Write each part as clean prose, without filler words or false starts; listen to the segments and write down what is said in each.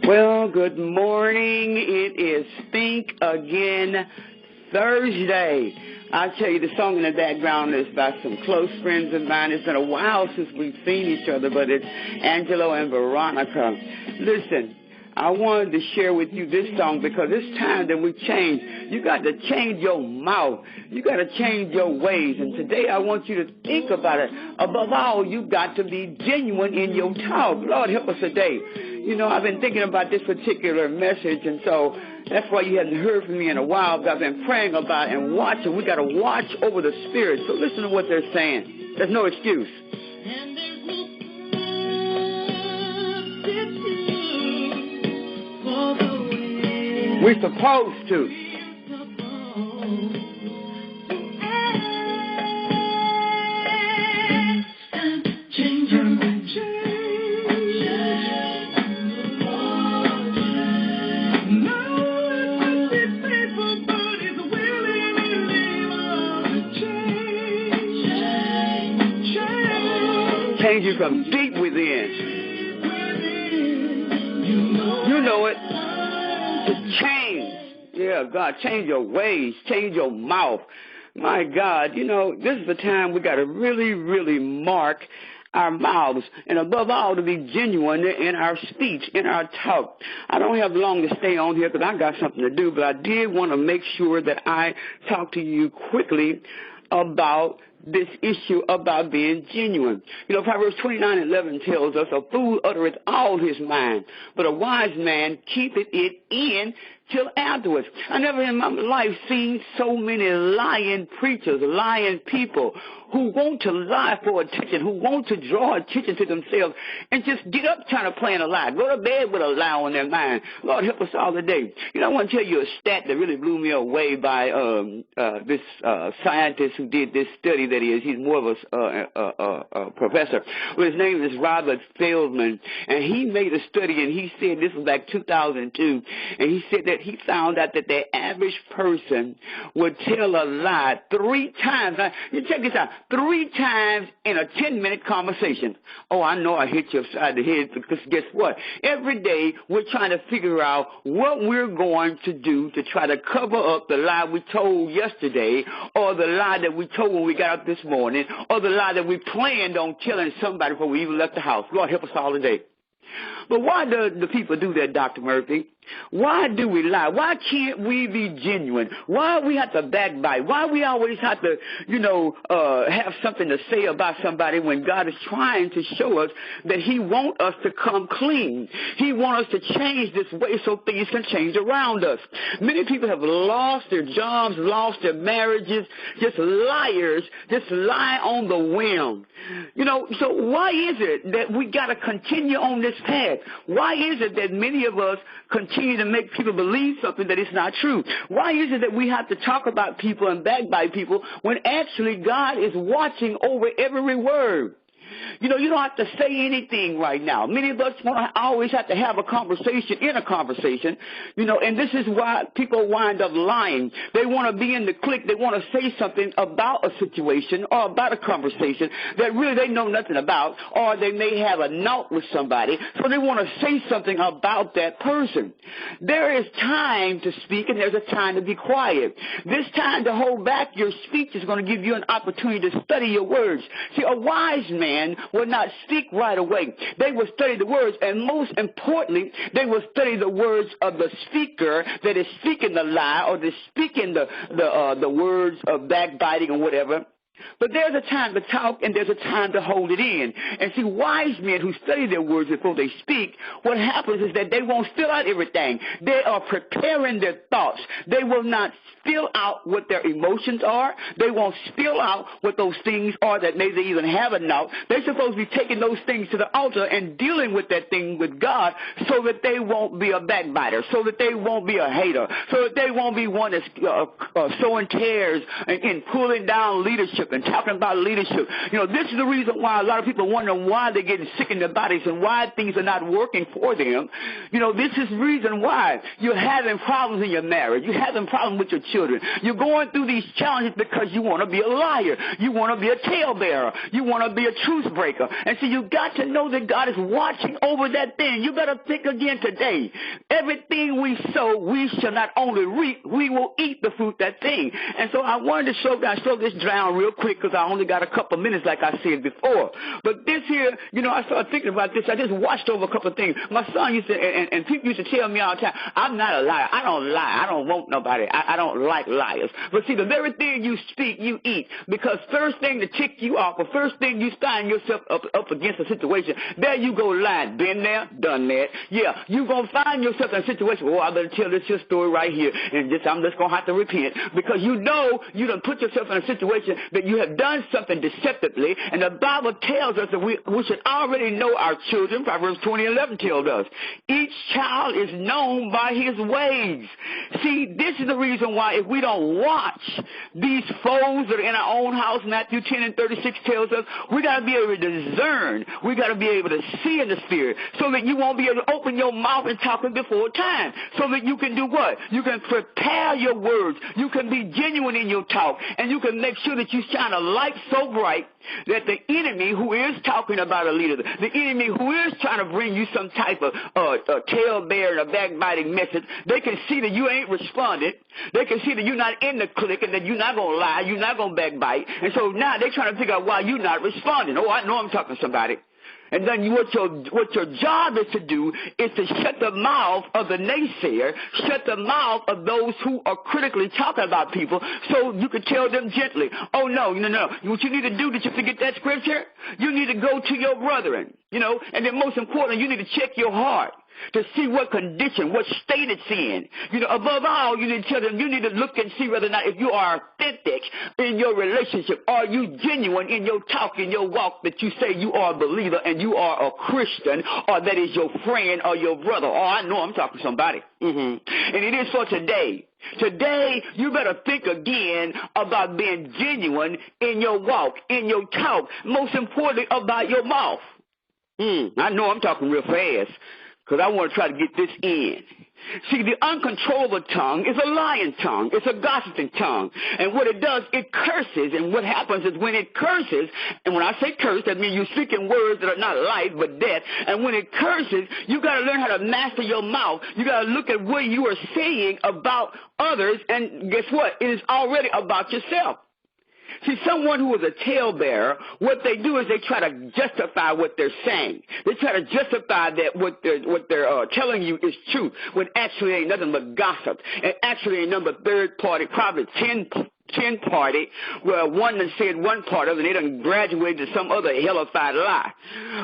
Well, good morning. It is Think Again Thursday. I tell you, the song in the background is by some close friends of mine. It's been a while since we've seen each other, but it's Angelo and Veronica. Listen, I wanted to share with you this song because it's time that we change. You got to change your mouth. You got to change your ways. And today I want you to think about it. Above all, you got to be genuine in your talk. Lord, help us today. You know, I've been thinking about this particular message, and so that's why you hadn't heard from me in a while, but I've been praying about it and watching. We got to watch over the Spirit. So listen to what they're saying. There's no excuse. We're supposed to. Change you from deep within. You know it. To change. Yeah, God, change your ways. Change your mouth. My God, you know, this is the time we got to really, really mark our mouths, and above all, to be genuine in our speech, in our talk. I don't have long to stay on here because I got something to do, but I did want to make sure that I talk to you quickly about this issue about being genuine. You know, Proverbs 29:11 tells us, a fool uttereth all his mind, but a wise man keepeth it in till afterwards. I never in my life seen so many lying preachers, lying people who want to lie for attention, who want to draw attention to themselves and just get up trying to plan a lie, go to bed with a lie on their mind. Lord, help us all today. You know, I want to tell you a stat that really blew me away by this scientist who did this study. That he's more of a professor. Well, his name is Robert Feldman, and he made a study, and he said, this was back 2002, and he said that he found out that the average person would tell a lie 3 times. Now, you check this out. 3 times in a 10-minute conversation. Oh, I know I hit you upside the head because guess what? Every day we're trying to figure out what we're going to do to try to cover up the lie we told yesterday, or the lie that we told when we got up this morning, or the lie that we planned on telling somebody before we even left the house. Lord, help us all today. But why do the people do that, Dr. Murphy? Why do we lie? Why can't we be genuine? Why we have to backbite? Why we always have to, have something to say about somebody when God is trying to show us that He wants us to come clean. He wants us to change this way so things can change around us. Many people have lost their jobs, lost their marriages, just liars, just lie on the whim. You know, so why is it that we got to continue on this path? Why is it that many of us continue to make people believe something that is not true? Why is it that we have to talk about people and backbite people when actually God is watching over every word? You know, you don't have to say anything right now. Many of us always have to have a conversation in a conversation, and this is why people wind up lying. They want to be in the clique. They want to say something about a situation or about a conversation that really they know nothing about, or they may have a note with somebody, so they want to say something about that person. There is time to speak and there's a time to be quiet. This time to hold back your speech is going to give you an opportunity to study your words. See, a wise man would not speak right away. They would study the words, and most importantly, they would study the words of the speaker that is speaking the lie, or the speaking the words of backbiting or whatever. But there's a time to talk and there's a time to hold it in. And see, wise men who study their words before they speak, what happens is that they won't spill out everything. They are preparing their thoughts. They will not spill out what their emotions are. They won't spill out what those things are that maybe they even haven't now. They're supposed to be taking those things to the altar and dealing with that thing with God so that they won't be a backbiter, so that they won't be a hater, so that they won't be one that's sowing tares and pulling down leadership, leadership and talking about leadership. This is the reason why a lot of people wonder why they're getting sick in their bodies and why things are not working for them. This is the reason why you're having problems in your marriage. You're having problems with your children. You're going through these challenges because you want to be a liar. You want to be a talebearer. You want to be a truth breaker. And so you got to know that God is watching over that thing. You better think again today. Everything we sow, we shall not only reap, we will eat the fruit of that thing. And so I wanted to slow this down real quick because I only got a couple of minutes like I said before. But this here, I started thinking about this. I just watched over a couple of things. My son used to, and people used to tell me all the time, I'm not a liar. I don't lie. I don't want nobody. I don't like liars. But see, the very thing you speak, you eat. Because first thing to tick you off, or first thing you find yourself up against a situation, there you go lying. Been there, done that. Yeah, you going to find yourself in a situation, I better tell this your story right here. And I'm just going to have to repent. Because you done put yourself in a situation that you have done something deceptively. And the Bible tells us that we should already know our children. Proverbs 20:11 tells us, each child is known by his ways. See, this is the reason why if we don't watch these foes that are in our own house, Matthew 10:36 tells us, we got to be able to discern. We got to be able to see in the spirit so that you won't be able to open your mouth and talk before time. So that you can do what? You can prepare your words. You can be genuine in your talk. And you can make sure that you shine a light so bright that the enemy who is talking about a leader, the enemy who is trying to bring you some type of talebearing, a backbiting message, they can see that you ain't responded. They can see that you're not in the clique and that you're not going to lie, you're not going to backbite. And so now they're trying to figure out why you're not responding. Oh, I know I'm talking to somebody. And then what your job is to do is to shut the mouth of the naysayer, shut the mouth of those who are critically talking about people, so you can tell them gently, oh, no. What you need to do, did you forget that scripture? You need to go to your brethren, and then most importantly, you need to check your heart to see what condition, what state it's in. Above all, you need to tell them, you need to look and see whether or not if you are authentic in your relationship. Are you genuine in your talk, in your walk, that you say you are a believer and you are a Christian, or that is your friend or your brother? Oh, I know I'm talking to somebody. And it is for today. Today, you better think again about being genuine in your walk, in your talk, most importantly about your mouth. I know I'm talking real fast, because I want to try to get this in. See, the uncontrollable tongue is a lying tongue. It's a gossiping tongue. And what it does, it curses. And what happens is when it curses, and when I say curse, that means you're speaking words that are not life but death. And when it curses, you got to learn how to master your mouth. You got to look at what you are saying about others. And guess what? It is already about yourself. See, someone who is a talebearer, what they do is they try to justify what they're saying. They try to justify that what they're telling you is truth, when actually ain't nothing but gossip. And actually ain't nothing but third party, probably 10 party, where one done said one part of it, and they done graduated to some other hellified lie.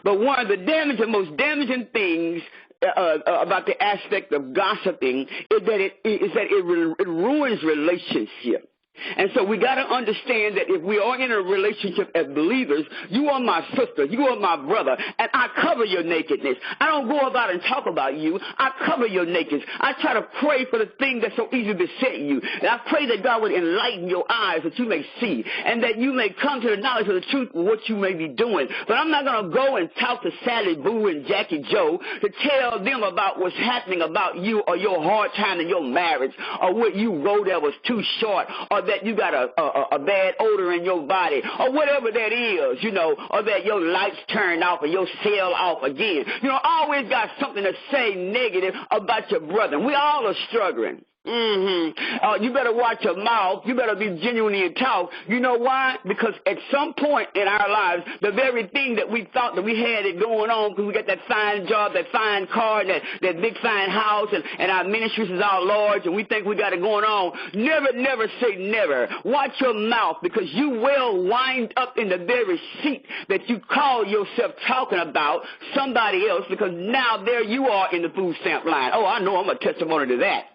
But one of the most damaging things about the aspect of gossiping is that it ruins relationships. And so we got to understand that if we are in a relationship as believers, you are my sister, you are my brother, and I cover your nakedness. I don't go about and talk about you. I cover your nakedness. I try to pray for the thing that's so easy to beset you. And I pray that God would enlighten your eyes that you may see and that you may come to the knowledge of the truth of what you may be doing. But I'm not going to go and talk to Sally Boo and Jackie Joe to tell them about what's happening about you or your hard time in your marriage or what you wrote that was too short or that you got a bad odor in your body or whatever that is, or that your lights turned off or your cell off again. Always got something to say negative about your brother. We all are struggling. You better watch your mouth. You better be genuine in your talk. You know why? Because at some point in our lives, the very thing that we thought that we had it going on because we got that fine job, that fine car, and that big fine house, and our ministries is all large, and we think we got it going on. Never say never. Watch your mouth because you will wind up in the very seat that you call yourself talking about somebody else because now there you are in the food stamp line. Oh, I know I'm a testimony to that.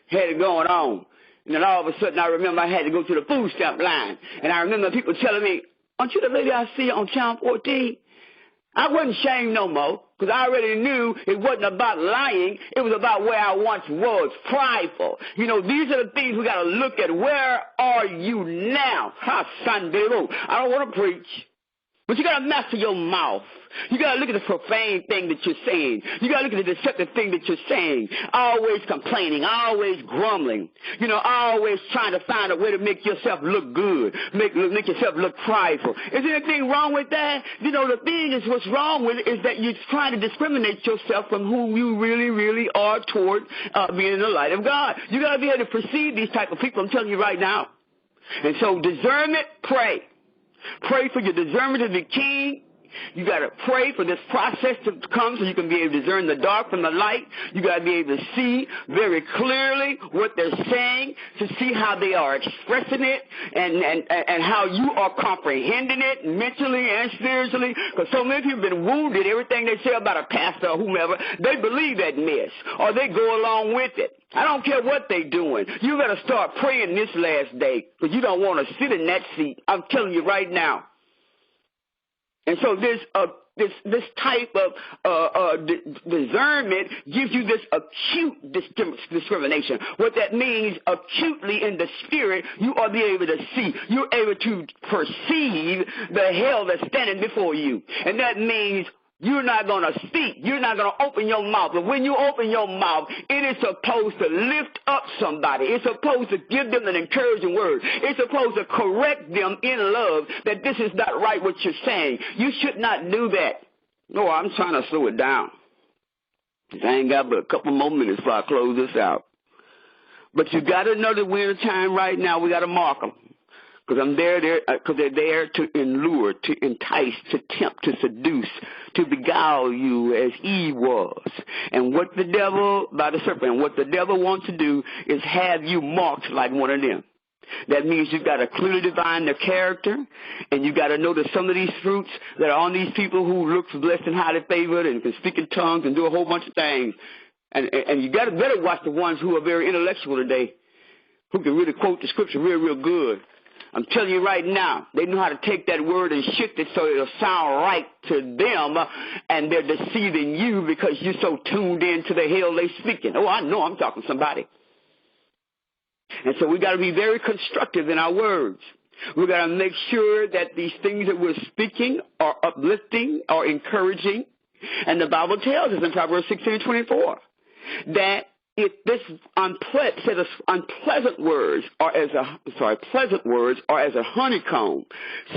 Had it going on. And then all of a sudden I remember I had to go to the food stamp line. And I remember people telling me, aren't you the lady I see on Channel 14? I wasn't ashamed no more Because I already knew it wasn't about lying. It was about where I once was, prideful. You know, these are the things we got to look at. Where are you now? Ha, Sandero. I don't want to preach. But you got to master your mouth. You got to look at the profane thing that you're saying. You got to look at the deceptive thing that you're saying. Always complaining, always grumbling. You know, always trying to find a way to make yourself look good, make yourself look prideful. Is there anything wrong with that? You know, the thing is, what's wrong with it is that you're trying to discriminate yourself from who you really, really are toward being in the light of God. You got to be able to perceive these type of people. I'm telling you right now. And so discernment, pray. Pray for your discernment to be keen. You got to pray for this process to come so you can be able to discern the dark from the light. You got to be able to see very clearly what they're saying, to see how they are expressing it and how you are comprehending it mentally and spiritually. Because so many people have been wounded. Everything they say about a pastor or whomever, they believe that mess or they go along with it. I don't care what they're doing. You got to start praying this last day because you don't want to sit in that seat. I'm telling you right now. And so this type of discernment gives you this acute discrimination. What that means, acutely in the spirit, you are be able to see. You're able to perceive the hell that's standing before you. And that means you're not going to speak. You're not going to open your mouth. But when you open your mouth, it is supposed to lift up somebody. It's supposed to give them an encouraging word. It's supposed to correct them in love that this is not right what you're saying. You should not do that. No, I'm trying to slow it down. I ain't got but a couple more minutes before I close this out. But you got to know that we're in a time right now. We got to mark them. Because they're there to allure, to entice, to tempt, to seduce, to beguile you as Eve was. And what the devil, by the serpent, what the devil wants to do is have you marked like one of them. That means you've got to clearly define their character, and you've got to know that some of these fruits that are on these people who look blessed and highly favored and can speak in tongues and do a whole bunch of things. And you got to better watch the ones who are very intellectual today, who can really quote the scripture real, real good. I'm telling you right now, they know how to take that word and shift it so it'll sound right to them, and they're deceiving you because you're so tuned in to the hell they're speaking. Oh, I know I'm talking to somebody. And so we got to be very constructive in our words. We got to make sure that these things that we're speaking are uplifting, are encouraging. And the Bible tells us in Proverbs 16:24 that if this pleasant words are as a honeycomb,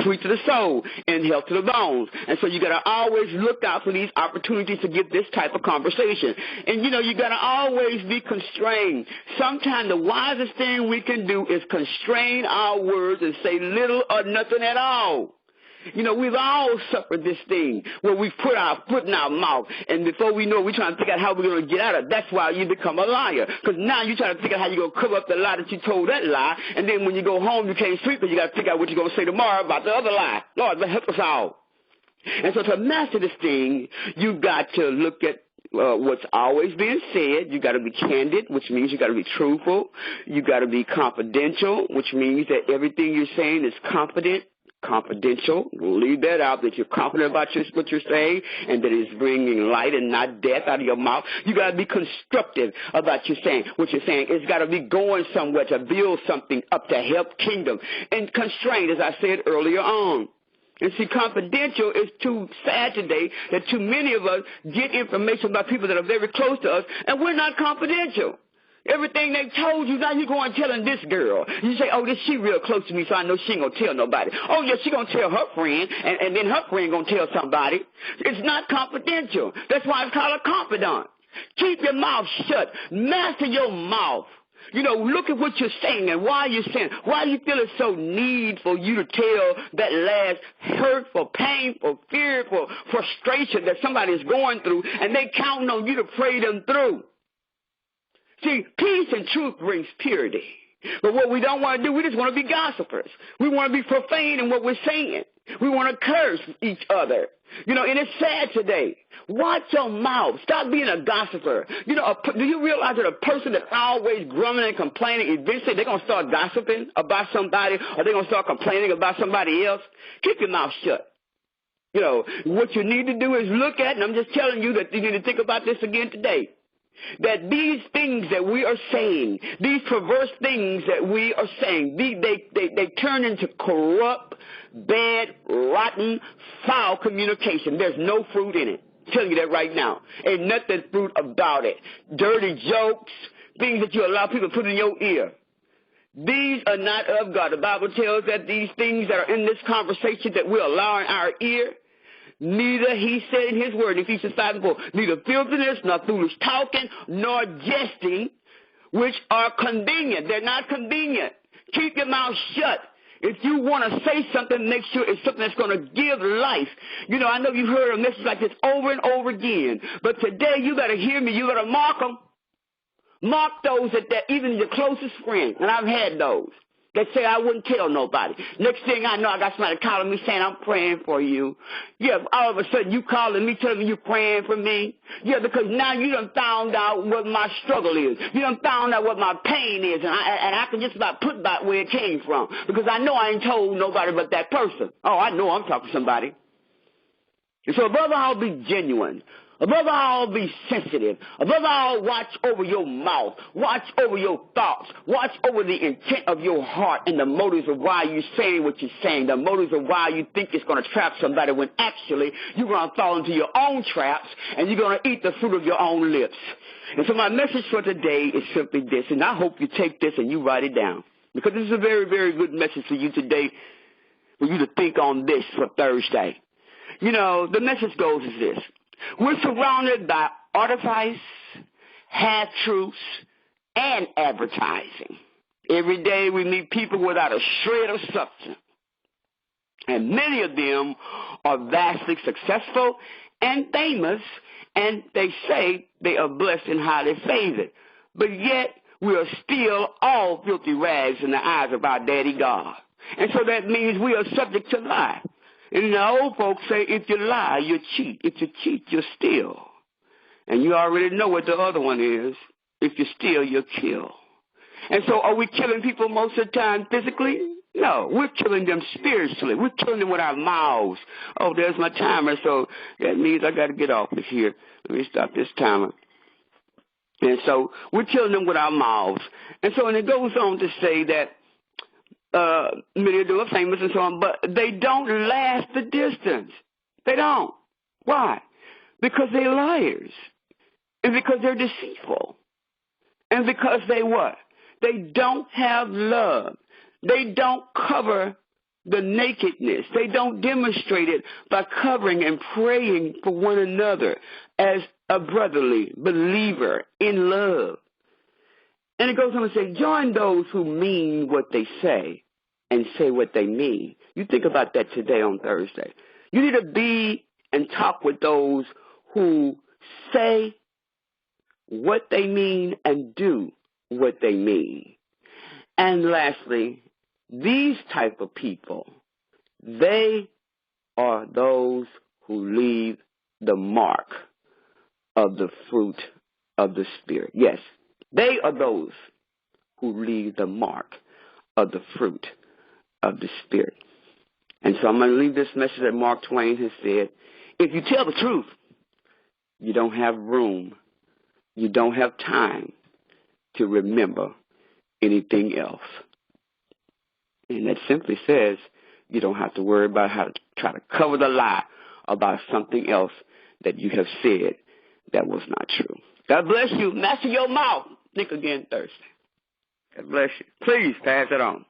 sweet to the soul and health to the bones. And so you got to always look out for these opportunities to get this type of conversation. And you know, you got to always be constrained. Sometimes the wisest thing we can do is constrain our words and say little or nothing at all. You know, we've all suffered this thing where we put our foot in our mouth, and before we know it, we're trying to figure out how we're going to get out of it. That's why you become a liar, because now you're trying to figure out how you're going to cover up the lie that you told that lie, and then when you go home, you can't sleep, because you got to figure out what you're going to say tomorrow about the other lie. Lord, help us all. And so to master this thing, you got to look at what's always being said. You got to be candid, which means you got to be truthful. You got to be confidential, which means that everything you're saying is confidential. We'll leave that out, that you're confident about what you're saying and that it's bringing light and not death out of your mouth. You got to be constructive about what you're saying. It's got to be going somewhere to build something up to help kingdom. And constrained, as I said earlier on. And see, confidential is too sad today that too many of us get information about people that are very close to us, and we're not confidential. Everything they told you, now you're going telling this girl. You say, oh, she real close to me, so I know she ain't going to tell nobody. Oh, yeah, she going to tell her friend, and then her friend going to tell somebody. It's not confidential. That's why it's called a confidant. Keep your mouth shut. Master your mouth. You know, look at what you're saying and why you're saying. Why do you feel it's so need for you to tell that last hurtful, painful, fearful frustration that somebody is going through, and they counting on you to pray them through? See, peace and truth brings purity. But what we don't want to do, we just want to be gossipers. We want to be profane in what we're saying. We want to curse each other. You know, and it's sad today. Watch your mouth. Stop being a gossiper. You know, do you realize that a person that's always grumbling and complaining, eventually they're going to start gossiping about somebody, or they're going to start complaining about somebody else? Keep your mouth shut. You know, what you need to do is look at, and I'm just telling you that you need to think about this again today, that these things that we are saying, these perverse things that we are saying, they turn into corrupt, bad, rotten, foul communication. There's no fruit in it. I'm telling you that right now. Ain't nothing fruit about it. Dirty jokes, things that you allow people to put in your ear. These are not of God. The Bible tells that these things that are in this conversation that we allow in our ear, neither, he said in his word, Ephesians 5:4, neither filthiness, nor foolish talking, nor jesting, which are convenient. They're not convenient. Keep your mouth shut. If you want to say something, make sure it's something that's going to give life. You know, I know you've heard a message like this over and over again, but today you got to hear me. You got to mark them. Mark those that even your closest friends, and I've had those, that say I wouldn't tell nobody. Next thing I know, I got somebody calling me saying I'm praying for you. Yeah, all of a sudden you calling me telling me you're praying for me. Yeah, because now you done found out what my struggle is. You done found out what my pain is, and I can just about put back where it came from, because I know I ain't told nobody but that person. Oh, I know I'm talking to somebody. And so above all, be genuine. Above all, be sensitive. Above all, watch over your mouth. Watch over your thoughts. Watch over the intent of your heart and the motives of why you're saying what you're saying. The motives of why you think it's going to trap somebody when actually you're going to fall into your own traps and you're going to eat the fruit of your own lips. And so my message for today is simply this, and I hope you take this and you write it down, because this is a very, very good message for you today, for you to think on this for Thursday. You know, the message goes as this. We're surrounded by artifice, half-truths, and advertising. Every day we meet people without a shred of substance. And many of them are vastly successful and famous, and they say they are blessed and highly favored. But yet we are still all filthy rags in the eyes of our daddy God. And so that means we are subject to lie. And the old folks say, if you lie, you cheat. If you cheat, you steal. And you already know what the other one is. If you steal, you kill. And so are we killing people most of the time physically? No, we're killing them spiritually. We're killing them with our mouths. Oh, there's my timer, so that means I got to get off of here. Let me stop this timer. And so we're killing them with our mouths. And so, and it goes on to say that many of them are famous and so on, but they don't last the distance. They don't. Why? Because they're liars. And because they're deceitful. And because they what? They don't have love. They don't cover the nakedness. They don't demonstrate it by covering and praying for one another as a brotherly believer in love. And it goes on to say, join those who mean what they say and say what they mean. You think about that today on Thursday. You need to be and talk with those who say what they mean and do what they mean. And lastly, these type of people, they are those who leave the mark of the fruit of the Spirit. Yes, they are those who leave the mark of the fruit of the Spirit. And so I'm going to leave this message that Mark Twain has said. If you tell the truth, you don't have room, you don't have time to remember anything else. And that simply says you don't have to worry about how to try to cover the lie about something else that you have said that was not true. God bless you. Master your mouth. Think again Thursday. God bless you. Please pass it on.